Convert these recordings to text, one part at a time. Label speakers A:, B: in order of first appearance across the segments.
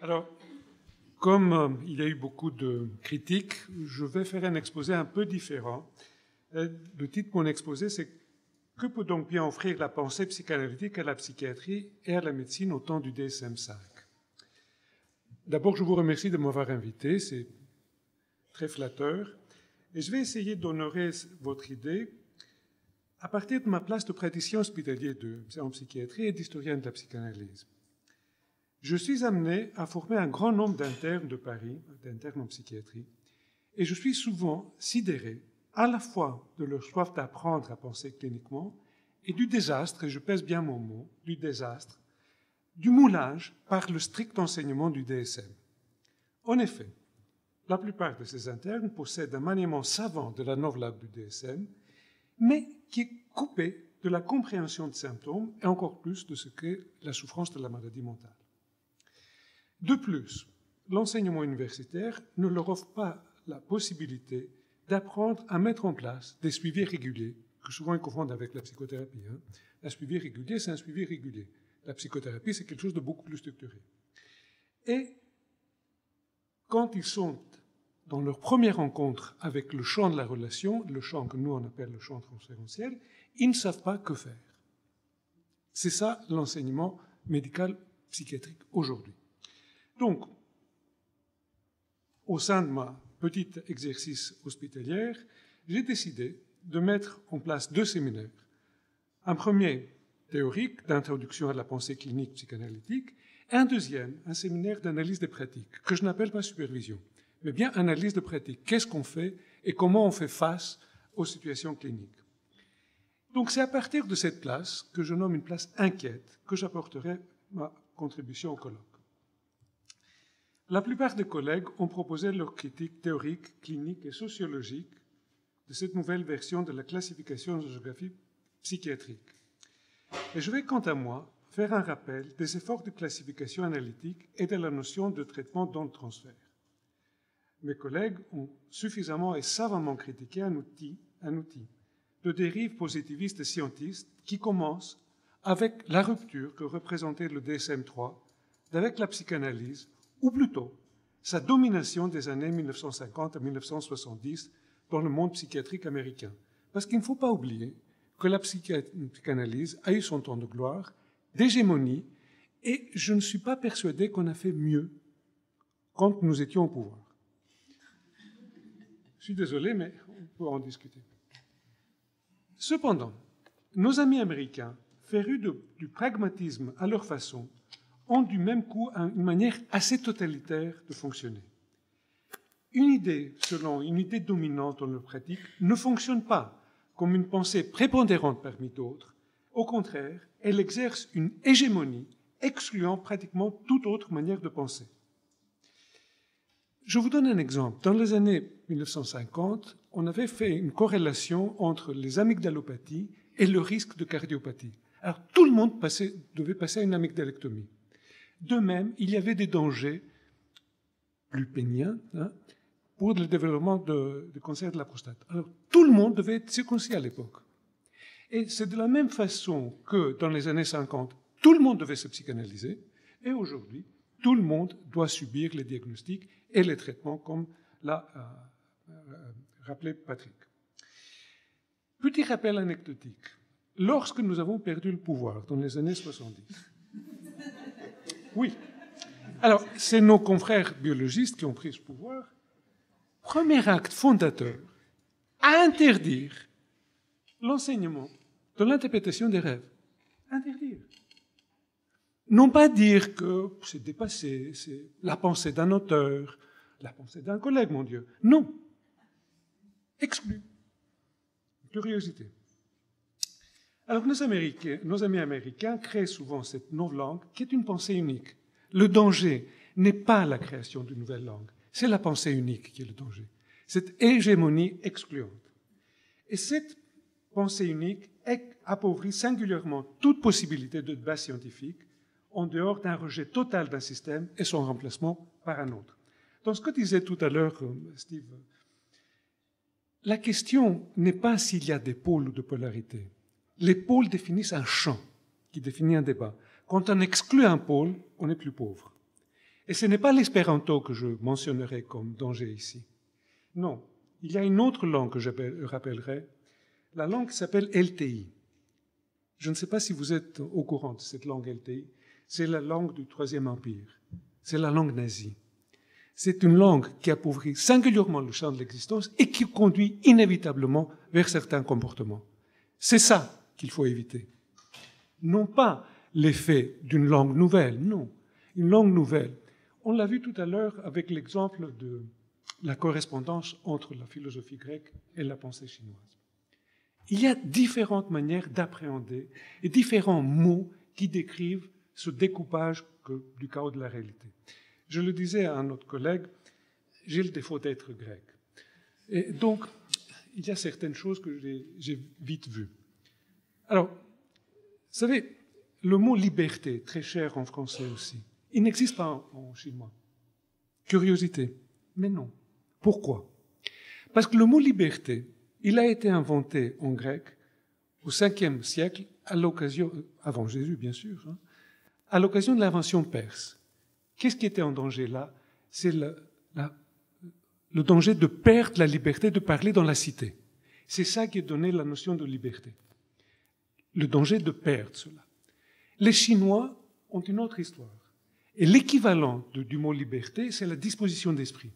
A: Alors, comme il y a eu beaucoup de critiques, je vais faire un exposé un peu différent. Le titre de mon exposé, c'est « Que peut donc bien offrir la pensée psychanalytique à la psychiatrie et à la médecine au temps du DSM-5 » D'abord, je vous remercie de m'avoir invité, c'est très flatteur. Et je vais essayer d'honorer votre idée à partir de ma place de praticien hospitalier en psychiatrie et d'historien de la psychanalyse. Je suis amené à former un grand nombre d'internes de Paris, d'internes en psychiatrie, et je suis souvent sidéré à la fois de leur soif d'apprendre à penser cliniquement et du désastre, et je pèse bien mon mot, du désastre, du moulage par le strict enseignement du DSM. En effet, la plupart de ces internes possèdent un maniement savant de la novlangue du DSM, mais qui est coupé de la compréhension de symptômes et encore plus de ce qu'est la souffrance de la maladie mentale. De plus, l'enseignement universitaire ne leur offre pas la possibilité d'apprendre à mettre en place des suivis réguliers, que souvent ils confondent avec la psychothérapie. Un suivi régulier, c'est un suivi régulier. La psychothérapie, c'est quelque chose de beaucoup plus structuré. Et quand ils sont dans leur première rencontre avec le champ de la relation, le champ que nous on appelle le champ transférentiel, ils ne savent pas que faire. C'est ça l'enseignement médical psychiatrique aujourd'hui. Donc, au sein de ma petite exercice hospitalière, j'ai décidé de mettre en place 2 séminaires. Un premier théorique d'introduction à la pensée clinique psychanalytique, et un deuxième, un séminaire d'analyse des pratiques, que je n'appelle pas supervision, mais bien analyse de pratique. Qu'est-ce qu'on fait et comment on fait face aux situations cliniques. Donc c'est à partir de cette place, que je nomme une place inquiète, que j'apporterai ma contribution au colloque. La plupart des collègues ont proposé leur critique théorique, clinique et sociologique de cette nouvelle version de la classification de géographie psychiatrique. Et je vais, quant à moi, faire un rappel des efforts de classification analytique et de la notion de traitement dans le transfert. Mes collègues ont suffisamment et savamment critiqué un outil de dérive positiviste et scientiste qui commence avec la rupture que représentait le DSM-3 avec la psychanalyse, ou plutôt sa domination des années 1950 à 1970 dans le monde psychiatrique américain. Parce qu'il ne faut pas oublier que la psychanalyse a eu son temps de gloire, d'hégémonie, et je ne suis pas persuadé qu'on a fait mieux quand nous étions au pouvoir. Je suis désolé, mais on peut en discuter. Cependant, nos amis américains, férus du pragmatisme à leur façon, ont du même coup une manière assez totalitaire de fonctionner. Une idée, selon une idée dominante dans leur pratique, ne fonctionne pas comme une pensée prépondérante parmi d'autres. Au contraire, elle exerce une hégémonie excluant pratiquement toute autre manière de penser. Je vous donne un exemple. Dans les années 1950, on avait fait une corrélation entre les amygdalopathies et le risque de cardiopathie. Alors, tout le monde devait passer à une amygdalectomie. De même, il y avait des dangers plus péniens pour le développement de cancer de la prostate. Alors, tout le monde devait être circoncis à l'époque. Et c'est de la même façon que dans les années 50, tout le monde devait se psychanalyser, et aujourd'hui, tout le monde doit subir les diagnostics et les traitements, comme l'a rappelé Patrick. Petit rappel anecdotique. Lorsque nous avons perdu le pouvoir dans les années 70, oui, alors c'est nos confrères biologistes qui ont pris ce pouvoir, premier acte fondateur, à interdire l'enseignement de l'interprétation des rêves. Interdire. Non pas dire que c'est dépassé, c'est la pensée d'un auteur, la pensée d'un collègue, mon Dieu. Non. Exclu. Curiosité. Alors nos amis américains créent souvent cette nouvelle langue qui est une pensée unique. Le danger n'est pas la création d'une nouvelle langue, c'est la pensée unique qui est le danger. Cette hégémonie excluante. Et cette pensée unique appauvrit singulièrement toute possibilité de débat scientifique en dehors d'un rejet total d'un système et son remplacement par un autre. Dans ce que disait tout à l'heure Steve, la question n'est pas s'il y a des pôles ou de polarités. Les pôles définissent un champ qui définit un débat. Quand on exclut un pôle, on est plus pauvre. Et ce n'est pas l'espéranto que je mentionnerai comme danger ici. Non, il y a une autre langue que je rappellerai, la langue qui s'appelle LTI. Je ne sais pas si vous êtes au courant de cette langue LTI. C'est la langue du Troisième Empire. C'est la langue nazie. C'est une langue qui appauvrit singulièrement le champ de l'existence et qui conduit inévitablement vers certains comportements. C'est ça qu'il faut éviter. Non pas l'effet d'une langue nouvelle, non. Une langue nouvelle. On l'a vu tout à l'heure avec l'exemple de la correspondance entre la philosophie grecque et la pensée chinoise. Il y a différentes manières d'appréhender et différents mots qui décrivent ce découpage du chaos de la réalité. Je le disais à un autre collègue, j'ai le défaut d'être grec. Et donc, il y a certaines choses que j'ai vite vues. Alors, vous savez, le mot liberté, très cher en français aussi, il n'existe pas en chinois. Curiosité. Mais non. Pourquoi? Parce que le mot liberté, il a été inventé en grec au 5e siècle, à l'occasion, avant Jésus bien sûr, hein, à l'occasion de l'invention perse. Qu'est-ce qui était en danger là? C'est le danger de perdre la liberté de parler dans la cité. C'est ça qui a donné la notion de liberté. Le danger de perdre cela. Les Chinois ont une autre histoire. Et l'équivalent du mot liberté, c'est la disposition d'esprit,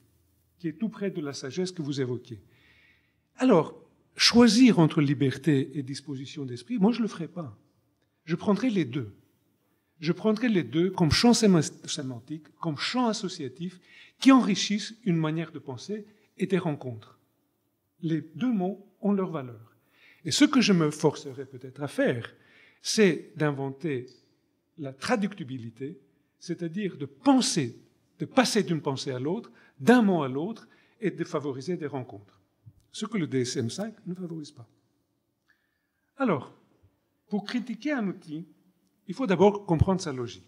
A: qui est tout près de la sagesse que vous évoquez. Alors, choisir entre liberté et disposition d'esprit, moi je ne le ferai pas. Je prendrai les deux. Je prendrai les deux comme champ sémantique, comme champ associatif, qui enrichissent une manière de penser et des rencontres. Les deux mots ont leur valeur. Et ce que je me forcerai peut-être à faire, c'est d'inventer la traductibilité, c'est-à-dire de penser, de passer d'une pensée à l'autre, d'un mot à l'autre, et de favoriser des rencontres. Ce que le DSM-5 ne favorise pas. Alors, pour critiquer un outil, il faut d'abord comprendre sa logique.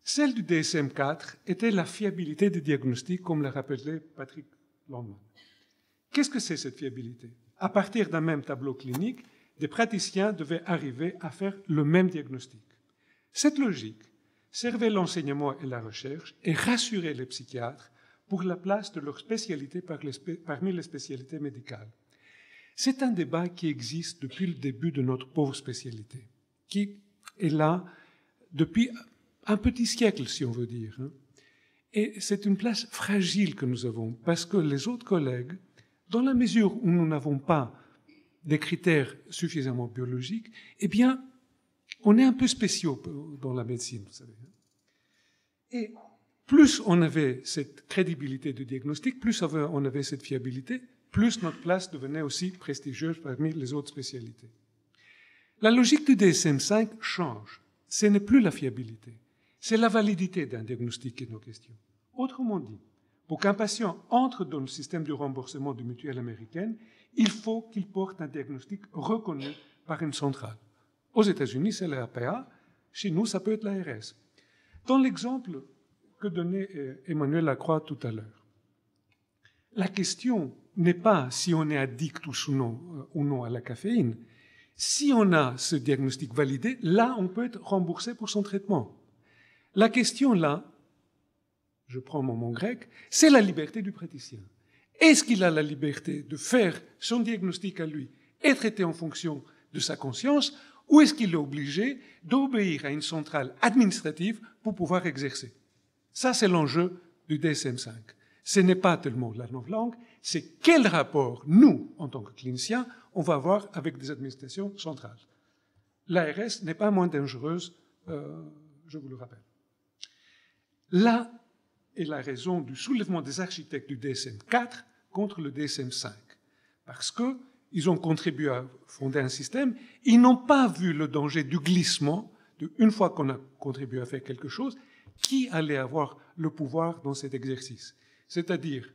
A: Celle du DSM-4 était la fiabilité des diagnostics, comme l'a rappelé Patrick Landman. Qu'est-ce que c'est cette fiabilité? À partir d'un même tableau clinique, des praticiens devaient arriver à faire le même diagnostic. Cette logique servait l'enseignement et la recherche et rassurait les psychiatres pour la place de leur spécialité parmi les spécialités médicales. C'est un débat qui existe depuis le début de notre pauvre spécialité, qui est là depuis un petit siècle, si on veut dire. Et c'est une place fragile que nous avons, parce que les autres collègues, dans la mesure où nous n'avons pas des critères suffisamment biologiques, eh bien, on est un peu spéciaux dans la médecine, vous savez. Et plus on avait cette crédibilité de diagnostic, plus on avait cette fiabilité, plus notre place devenait aussi prestigieuse parmi les autres spécialités. La logique du DSM-5 change. Ce n'est plus la fiabilité, c'est la validité d'un diagnostic qui est nos questions. Autrement dit, pour qu'un patient entre dans le système de remboursement de mutuelle américaine, il faut qu'il porte un diagnostic reconnu par une centrale. Aux États-Unis, c'est la APA. Chez nous, ça peut être l'ARS. Dans l'exemple que donnait Emmanuel Lacroix tout à l'heure, la question n'est pas si on est addict ou non à la caféine. Si on a ce diagnostic validé, là, on peut être remboursé pour son traitement. La question là, je prends mon mot grec, c'est la liberté du praticien. Est-ce qu'il a la liberté de faire son diagnostic à lui et traiter en fonction de sa conscience, ou est-ce qu'il est obligé d'obéir à une centrale administrative pour pouvoir exercer? Ça, c'est l'enjeu du DSM-5. Ce n'est pas tellement la novlangue, c'est quel rapport, nous, en tant que cliniciens, on va avoir avec des administrations centrales. L'ARS n'est pas moins dangereuse, je vous le rappelle. Là est la raison du soulèvement des architectes du DSM-4 contre le DSM-5. Parce qu'ils ont contribué à fonder un système, ils n'ont pas vu le danger du glissement, une fois qu'on a contribué à faire quelque chose, qui allait avoir le pouvoir dans cet exercice. C'est-à-dire,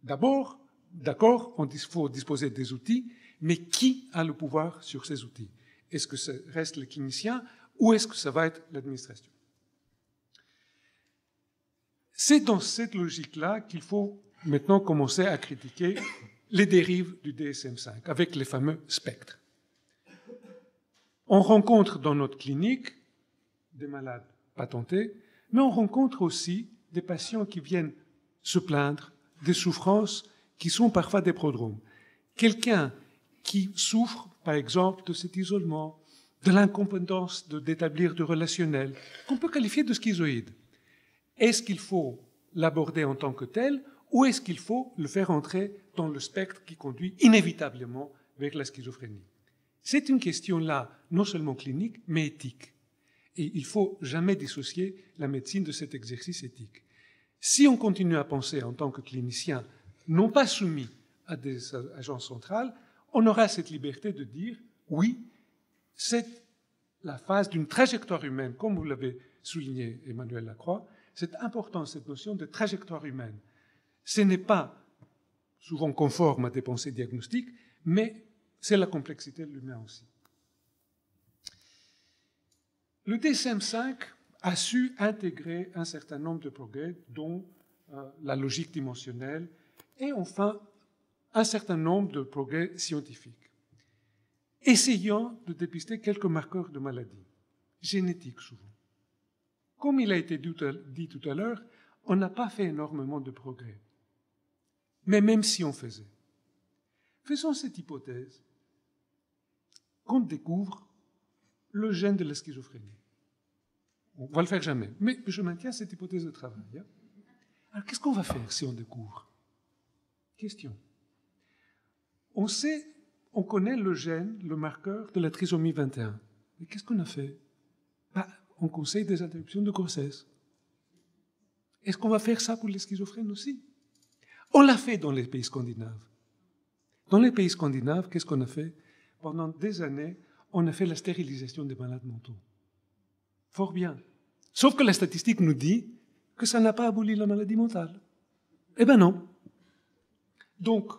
A: d'abord, d'accord, il faut disposer des outils, mais qui a le pouvoir sur ces outils? Est-ce que ça reste le clinicien ou est-ce que ça va être l'administration? C'est dans cette logique-là qu'il faut maintenant commencer à critiquer les dérives du DSM-5 avec les fameux spectres. On rencontre dans notre clinique des malades patentés, Mais on rencontre aussi des patients qui viennent se plaindre des souffrances qui sont parfois des prodromes. Quelqu'un qui souffre, par exemple, de cet isolement, de l'incompétence d'établir du relationnel, qu'on peut qualifier de schizoïde. Est-ce qu'il faut l'aborder en tant que tel, ou est-ce qu'il faut le faire entrer dans le spectre qui conduit inévitablement vers la schizophrénie? C'est une question-là, non seulement clinique, mais éthique. Et il ne faut jamais dissocier la médecine de cet exercice éthique. Si on continue à penser en tant que clinicien, non pas soumis à des agences centrales, on aura cette liberté de dire, oui, c'est la phase d'une trajectoire humaine, comme vous l'avez souligné, Emmanuel Lacroix. C'est important, cette notion de trajectoire humaine. Ce n'est pas souvent conforme à des pensées diagnostiques, mais c'est la complexité de l'humain aussi. Le DSM-5 a su intégrer un certain nombre de progrès, dont la logique dimensionnelle, et enfin un certain nombre de progrès scientifiques, essayant de dépister quelques marqueurs de maladies, génétiques souvent. Comme il a été dit tout à l'heure, on n'a pas fait énormément de progrès. Mais même si on faisait, faisons cette hypothèse qu'on découvre le gène de la schizophrénie. On ne va le faire jamais, mais je maintiens cette hypothèse de travail. Hein. Alors, qu'est-ce qu'on va faire si on découvre? Question. On sait, on connaît le gène, le marqueur de la trisomie 21. Mais qu'est-ce qu'on a fait? On conseille des interruptions de grossesse. Est-ce qu'on va faire ça pour les schizophrènes aussi? On l'a fait dans les pays scandinaves. Dans les pays scandinaves, qu'est-ce qu'on a fait? Pendant des années, on a fait la stérilisation des malades mentaux. Fort bien. Sauf que la statistique nous dit que ça n'a pas aboli la maladie mentale. Eh bien non. Donc,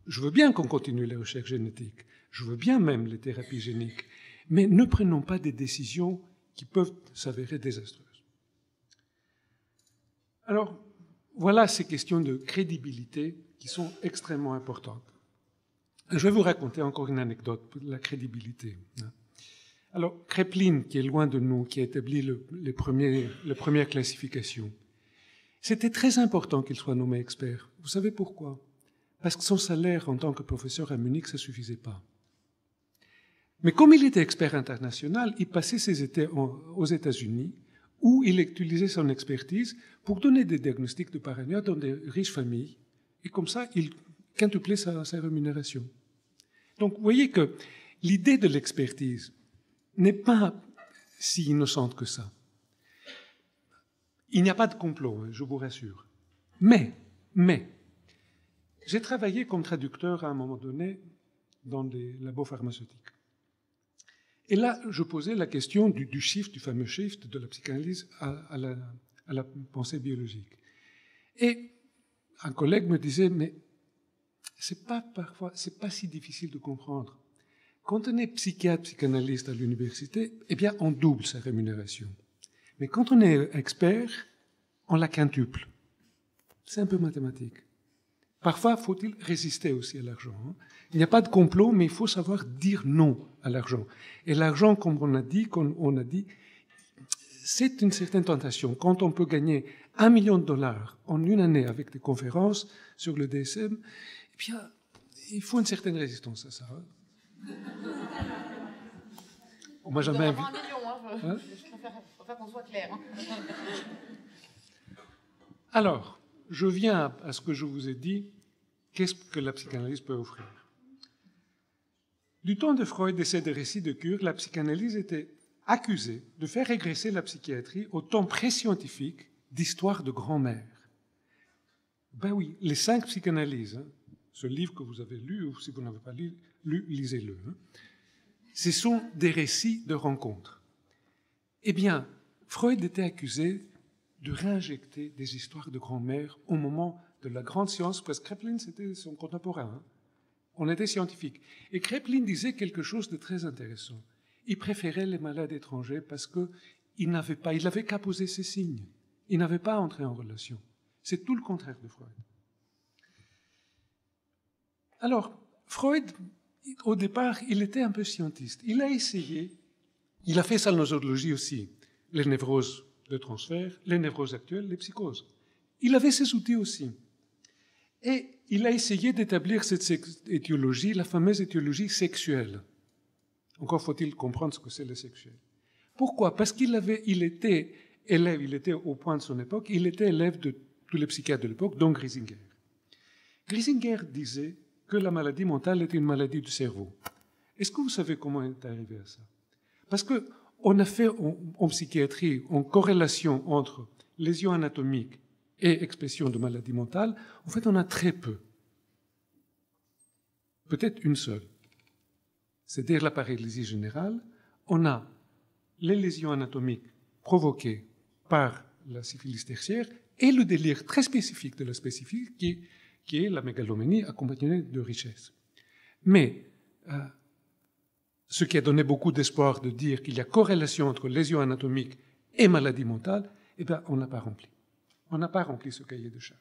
A: je veux bien qu'on continue les recherches génétiques, je veux bien même les thérapies géniques, mais ne prenons pas des décisions qui peuvent s'avérer désastreuses. Alors, voilà ces questions de crédibilité qui sont extrêmement importantes. Je vais vous raconter encore une anecdote de la crédibilité. Alors, Kraepelin, qui est loin de nous, qui a établi les premières classifications, c'était très important qu'il soit nommé expert. Vous savez pourquoi? Parce que son salaire en tant que professeur à Munich, ça ne suffisait pas. Mais comme il était expert international, il passait ses étés aux États-Unis, où il utilisait son expertise pour donner des diagnostics de paranoïa dans des riches familles. Et comme ça, il quintuplait sa rémunération. Donc, vous voyez que l'idée de l'expertise n'est pas si innocente que ça. Il n'y a pas de complot, je vous rassure. Mais, j'ai travaillé comme traducteur à un moment donné dans des labos pharmaceutiques. Et là, je posais la question du shift, du fameux shift de la psychanalyse à la pensée biologique. Et un collègue me disait, mais c'est pas si difficile de comprendre. Quand on est psychiatre, psychanalyste à l'université, eh bien, on double sa rémunération. Mais quand on est expert, on la quintuple. C'est un peu mathématique. Parfois, faut-il résister aussi à l'argent. Il n'y a pas de complot, mais il faut savoir dire non à l'argent. Et l'argent, comme on a dit, c'est une certaine tentation. Quand on peut gagner $1 million en une année avec des conférences sur le DSM, eh bien, il faut une certaine résistance à ça. On m'a jamais invité.
B: Je préfère qu'on soit clair.
A: Alors, je viens à ce que je vous ai dit, qu'est-ce que la psychanalyse peut offrir? Du temps de Freud et ses récits de cure, la psychanalyse était accusée de faire régresser la psychiatrie au temps pré-scientifique d'histoire de grand-mère. Ben oui, les 5 psychanalyses, ce livre que vous avez lu, ou si vous n'avez pas lu, lisez-le. Ce sont des récits de rencontres. Eh bien, Freud était accusé de réinjecter des histoires de grand-mère au moment de la grande science, parce que Kraepelin, c'était son contemporain. On était scientifique. Et Kraepelin disait quelque chose de très intéressant. Il préférait les malades étrangers parce qu'il n'avait qu'à poser ses signes. Il n'avait pas à entrer en relation. C'est tout le contraire de Freud. Alors, Freud, au départ, il était un peu scientiste. Il a essayé, il a fait sa nosologie aussi, les névroses de transfert, les névroses actuelles, les psychoses. Il avait ces outils aussi. Et il a essayé d'établir cette étiologie, la fameuse étiologie sexuelle. Encore faut-il comprendre ce que c'est le sexuel. Pourquoi? Parce qu'il était élève, il était au point de son époque, il était élève de tous les psychiatres de l'époque, dont Griesinger. Griesinger disait que la maladie mentale était une maladie du cerveau. Est-ce que vous savez comment il est arrivé à ça? Parce qu'on a fait en psychiatrie une corrélation entre lésions anatomiques et expression de maladie mentale. En fait, on a très peu. Peut-être une seule. C'est-à-dire la paralysie générale. On a les lésions anatomiques provoquées par la syphilis tertiaire et le délire très spécifique de la spécifique qui est la mégalomanie accompagnée de richesse. Mais ce qui a donné beaucoup d'espoir de dire qu'il y a corrélation entre lésions anatomiques et maladie mentale, eh bien, on n'a pas rempli. On n'a pas rempli ce cahier de charge.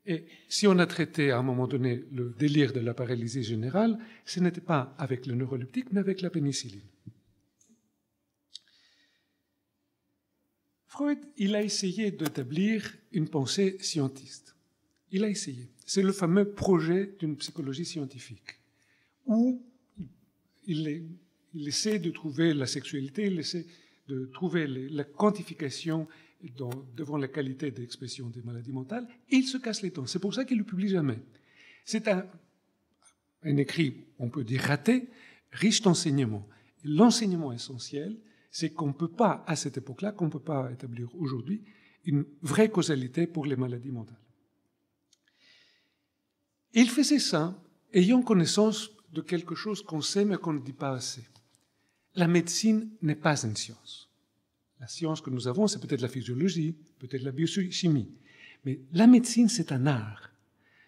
A: Et si on a traité à un moment donné le délire de la paralysie générale, ce n'était pas avec le neuroleptique, mais avec la pénicilline. Freud, il a essayé d'établir une pensée scientiste. Il a essayé. C'est le fameux projet d'une psychologie scientifique, où il essaie de trouver la sexualité, il essaie de trouver la quantification devant la qualité d'expression des maladies mentales, et il se casse les dents. C'est pour ça qu'il ne le publie jamais. C'est un écrit, on peut dire raté, riche d'enseignements. L'enseignement essentiel, c'est qu'on ne peut pas, à cette époque-là, qu'on ne peut pas établir aujourd'hui, une vraie causalité pour les maladies mentales. Il faisait ça ayant connaissance de quelque chose qu'on sait mais qu'on ne dit pas assez. La médecine n'est pas une science. La science que nous avons, c'est peut-être la physiologie, peut-être la biochimie. Mais la médecine, c'est un art.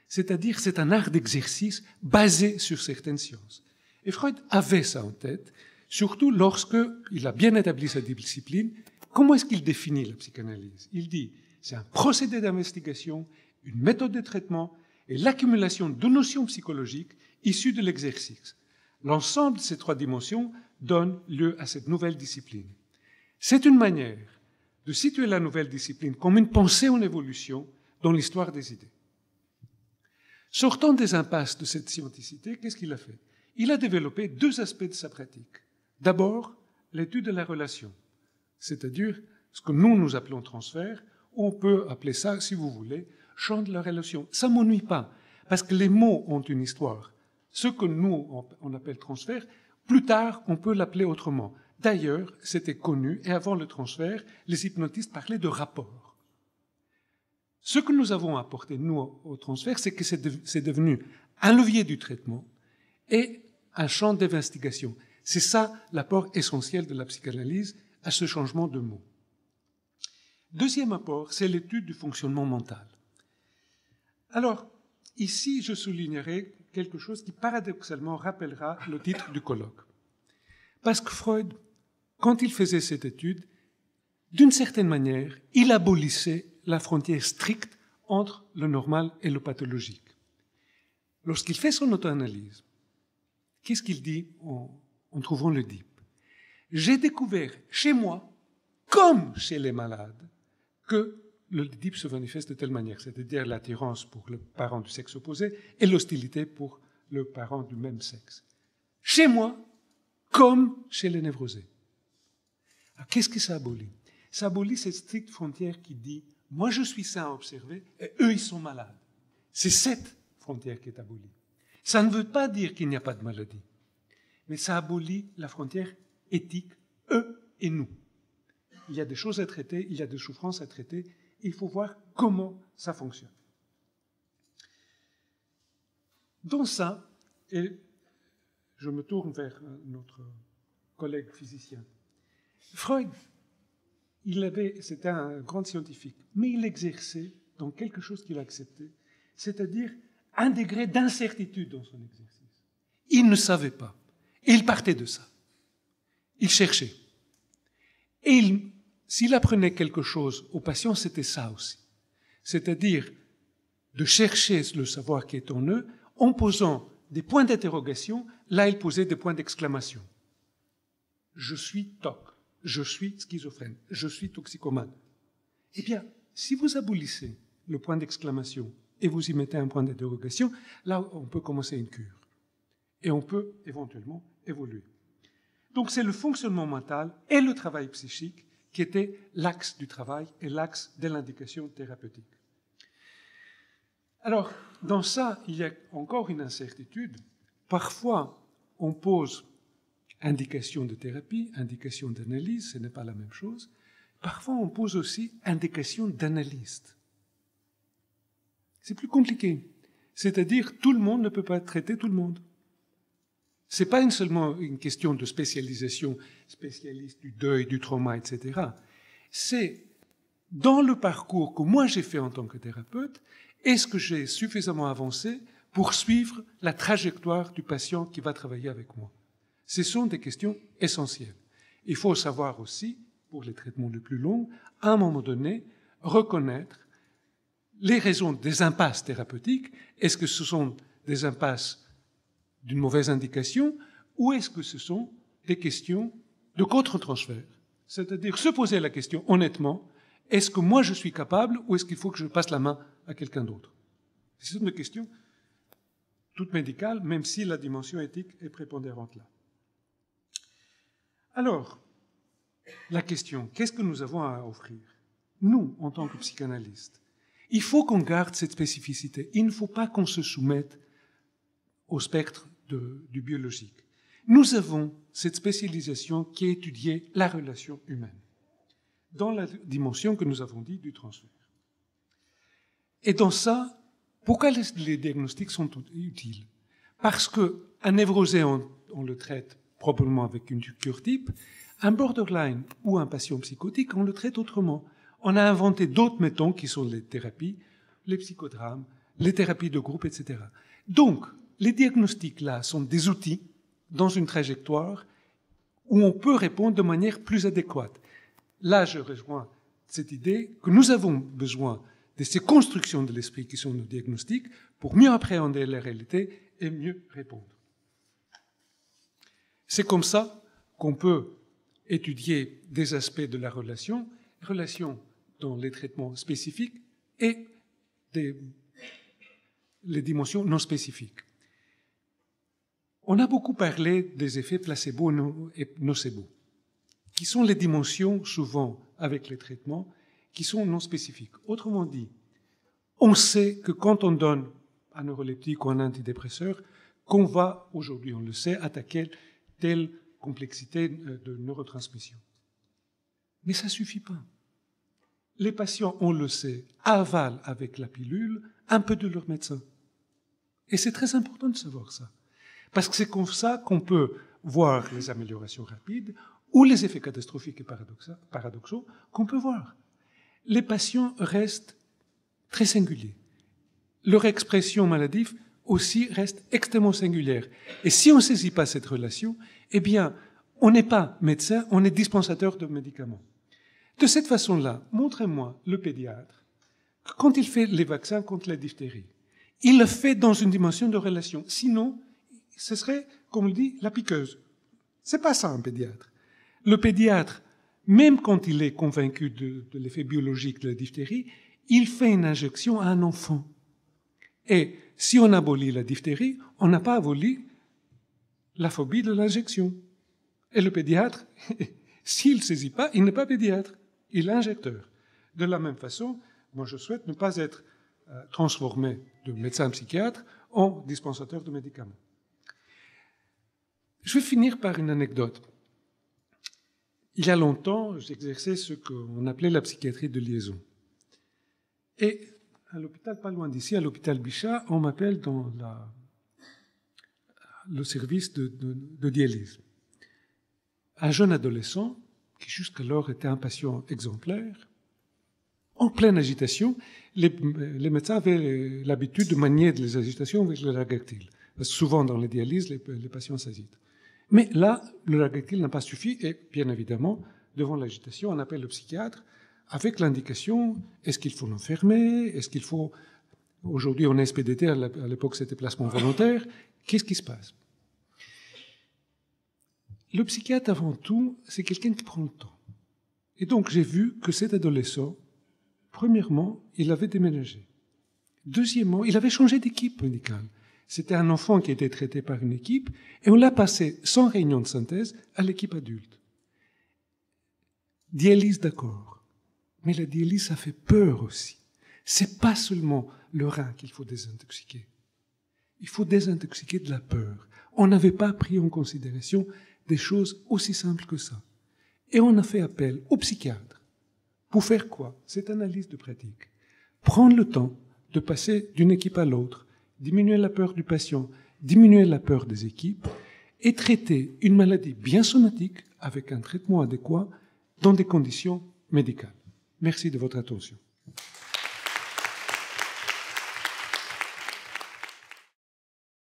A: C'est-à-dire, c'est un art d'exercice basé sur certaines sciences. Et Freud avait ça en tête, surtout lorsqu'il a bien établi sa discipline. Comment est-ce qu'il définit la psychanalyse? Il dit, c'est un procédé d'investigation, une méthode de traitement et l'accumulation de notions psychologiques issues de l'exercice. L'ensemble de ces trois dimensions donne lieu à cette nouvelle discipline. C'est une manière de situer la nouvelle discipline comme une pensée en évolution dans l'histoire des idées. Sortant des impasses de cette scienticité, qu'est-ce qu'il a fait? Il a développé deux aspects de sa pratique. D'abord, l'étude de la relation, c'est-à-dire ce que nous appelons transfert, on peut appeler ça, si vous voulez, champ de la relation. Ça ne m'ennuie pas, parce que les mots ont une histoire. Ce que nous, on appelle transfert, plus tard, on peut l'appeler autrement. D'ailleurs, c'était connu, et avant le transfert, les hypnotistes parlaient de rapport. Ce que nous avons apporté, nous, au transfert, c'est que c'est devenu un levier du traitement et un champ d'investigation. C'est ça l'apport essentiel de la psychanalyse à ce changement de mot. Deuxième apport, c'est l'étude du fonctionnement mental. Alors, ici, je soulignerai quelque chose qui paradoxalement rappellera le titre du colloque. Parce que Freud, quand il faisait cette étude, d'une certaine manière, il abolissait la frontière stricte entre le normal et le pathologique. Lorsqu'il fait son auto-analyse, qu'est-ce qu'il dit en trouvant l'Oedipe? J'ai découvert chez moi, comme chez les malades, que l'Oedipe se manifeste de telle manière, c'est-à-dire l'attirance pour le parent du sexe opposé et l'hostilité pour le parent du même sexe. Chez moi, comme chez les névrosés. Qu'est-ce que ça abolit? Ça abolit cette stricte frontière qui dit « moi je suis sain à observer et eux ils sont malades ». C'est cette frontière qui est abolie. Ça ne veut pas dire qu'il n'y a pas de maladie, mais ça abolit la frontière éthique, eux et nous. Il y a des choses à traiter, il y a des souffrances à traiter, il faut voir comment ça fonctionne. Dans ça, et je me tourne vers notre collègue physicien, Freud, c'était un grand scientifique, mais il exerçait dans quelque chose qu'il acceptait, c'est-à-dire un degré d'incertitude dans son exercice. Il ne savait pas, et il partait de ça. Il cherchait. Et s'il apprenait quelque chose aux patients, c'était ça aussi. C'est-à-dire de chercher le savoir qui est en eux, en posant des points d'interrogation, là il posait des points d'exclamation. Je suis toc. je suis schizophrène, je suis toxicomane. Eh bien, si vous abolissez le point d'exclamation et vous y mettez un point d'interrogation, là, on peut commencer une cure. Et on peut éventuellement évoluer. Donc, c'est le fonctionnement mental et le travail psychique qui étaient l'axe du travail et l'axe de l'indication thérapeutique. Alors, dans ça, il y a encore une incertitude. Parfois, on pose indication de thérapie, indication d'analyse, ce n'est pas la même chose. Parfois, on pose aussi indication d'analyste. C'est plus compliqué. C'est-à-dire, tout le monde ne peut pas traiter tout le monde. Ce n'est pas seulement une question de spécialisation, spécialiste du deuil, du trauma, etc. C'est, dans le parcours que moi j'ai fait en tant que thérapeute, est-ce que j'ai suffisamment avancé pour suivre la trajectoire du patient qui va travailler avec moi? Ce sont des questions essentielles. Il faut savoir aussi, pour les traitements les plus longs, à un moment donné, reconnaître les raisons des impasses thérapeutiques. Est-ce que ce sont des impasses d'une mauvaise indication ou est-ce que ce sont des questions de contre-transfert? C'est-à-dire se poser la question honnêtement, est-ce que moi je suis capable ou est-ce qu'il faut que je passe la main à quelqu'un d'autre? C'est une question toute médicale, même si la dimension éthique est prépondérante là. Alors, la question, qu'est-ce que nous avons à offrir? Nous, en tant que psychanalystes, il faut qu'on garde cette spécificité. Il ne faut pas qu'on se soumette au spectre du biologique. Nous avons cette spécialisation qui a étudié la relation humaine dans la dimension que nous avons dit du transfert. Et dans ça, pourquoi les diagnostics sont utiles? Parce qu'un névrosé, on le traite probablement avec une cure type, un borderline ou un patient psychotique, on le traite autrement. On a inventé d'autres méthodes qui sont les thérapies, les psychodrames, les thérapies de groupe, etc. Donc, les diagnostics là sont des outils dans une trajectoire où on peut répondre de manière plus adéquate. Là, je rejoins cette idée que nous avons besoin de ces constructions de l'esprit qui sont nos diagnostics pour mieux appréhender la réalité et mieux répondre. C'est comme ça qu'on peut étudier des aspects de la relation dans les traitements spécifiques et les dimensions non spécifiques. On a beaucoup parlé des effets placebo et nocebo, qui sont les dimensions, souvent avec les traitements, qui sont non spécifiques. Autrement dit, on sait que quand on donne un neuroleptique ou un antidépresseur, qu'on va, aujourd'hui on le sait, attaquer telle complexité de neurotransmission. Mais ça ne suffit pas. Les patients, on le sait, avalent avec la pilule un peu de leur médecin. Et c'est très important de savoir ça. Parce que c'est comme ça qu'on peut voir les améliorations rapides ou les effets catastrophiques et paradoxaux qu'on peut voir. Les patients restent très singuliers. Leur expression maladive aussi reste extrêmement singulière. Et si on ne saisit pas cette relation, eh bien, on n'est pas médecin, on est dispensateur de médicaments. De cette façon-là, montrez-moi le pédiatre, quand il fait les vaccins contre la diphtérie, il le fait dans une dimension de relation. Sinon, ce serait, comme on dit, la piqueuse. C'est pas ça un pédiatre. Le pédiatre, même quand il est convaincu de l'effet biologique de la diphtérie, il fait une injection à un enfant. Et si on abolit la diphtérie, on n'a pas aboli la phobie de l'injection. Et le pédiatre, s'il ne saisit pas, il n'est pas pédiatre, il est injecteur. De la même façon, moi je souhaite ne pas être transformé de médecin psychiatre en dispensateur de médicaments. Je vais finir par une anecdote. Il y a longtemps, j'exerçais ce qu'on appelait la psychiatrie de liaison. Et à l'hôpital, pas loin d'ici, à l'hôpital Bichat, on m'appelle dans le service de dialyse. Un jeune adolescent, qui jusqu'alors était un patient exemplaire, en pleine agitation, les médecins avaient l'habitude de manier les agitations avec le Lagactyle. Parce que souvent, dans les dialyses, les patients s'agitent. Mais là, le Lagactyle n'a pas suffi, et bien évidemment, devant l'agitation, on appelle le psychiatre avec l'indication, est-ce qu'il faut l'enfermer, est-ce qu'il faut... Aujourd'hui, on est SPDT, à l'époque, c'était placement volontaire. Qu'est-ce qui se passe? le psychiatre, avant tout, c'est quelqu'un qui prend le temps. Et donc, j'ai vu que cet adolescent, premièrement, il avait déménagé. Deuxièmement, il avait changé d'équipe médicale. C'était un enfant qui était traité par une équipe, et on l'a passé, sans réunion de synthèse, à l'équipe adulte. Dialyse, d'accord. Mais la dialyse, ça fait peur aussi. C'est pas seulement le rein qu'il faut désintoxiquer. Il faut désintoxiquer de la peur. On n'avait pas pris en considération des choses aussi simples que ça. Et on a fait appel au psychiatre. Pour faire quoi? Cette analyse de pratique. Prendre le temps de passer d'une équipe à l'autre, diminuer la peur du patient, diminuer la peur des équipes, et traiter une maladie bien somatique avec un traitement adéquat dans des conditions médicales. Merci de votre attention.